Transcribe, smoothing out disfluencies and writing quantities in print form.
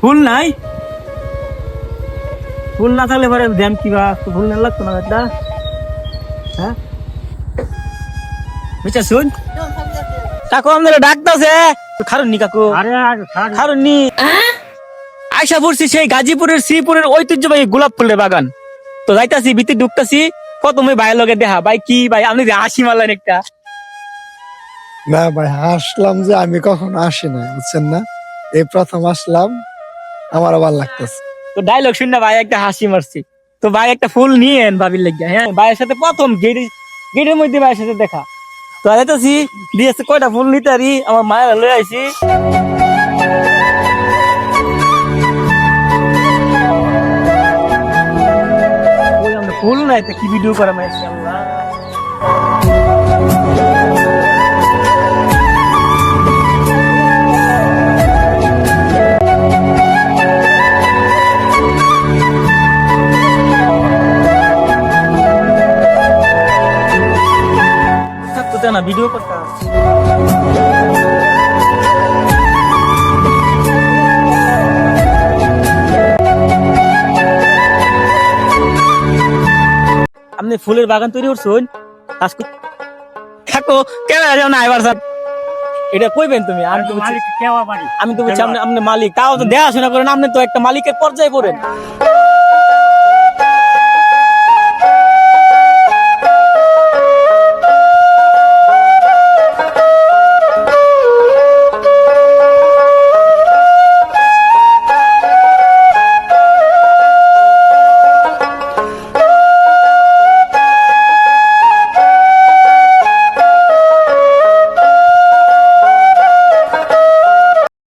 ফুল নাই, ফুল না থাকলে পরে ধ্যান কি বা ফুল না লাগতো না একটা। হ্যাঁ বুঝছা শুন কাকু আমাদের ডাকতেছে খারুন নি কাকু, আরে খারুন নি আয়সা পড়ছি সেই গাজীপুরের শ্রীপুরের ঐতিহ্যবাহী গোলাপ ফুলের বাগান। তো যাইতাছি ভিতরে ঢুকতাছি প্রথমে ভাইয়ের লগে দেখা, ভাই কি ভাই আপনি হাসি মারলেন একটা। না ভাই আসলাম যে আমি কখনো আসি না বুঝছেন না, এই প্রথম আসলাম, আমারও ভালো লাগতেছে। তো ডায়লগ শুনে ভাই একটা হাসি মারছি। তো ভাই একটা ফুল নিয়েন ভাবির লাগিয়া। হ্যাঁ ভাইয়ের সাথে প্রথম গেটের মধ্যে ভাইয়ের সাথে দেখা। তো যাইতাছি দিয়েছে কয়টা ফুল নিতে আরি আমার মায়ের লয়ে আইছি। ওই আমরা ফুল নাই তো কি ভিডিও করা মাশাআল্লাহ। থাকতো না ভিডিও করতাম। আপনি ফুলের বাগান তৈরি করছেন কাকু কেনা যাও না এবার স্যার এটা কইবেন তুমি? আমি তো মালিক কেওয়া বাড়ি আমি তো বলছি আপনি মালিক, তাও তো দেখাশোনা করেন, আপনি তো একটা মালিকের পর্যায়ে পড়েন।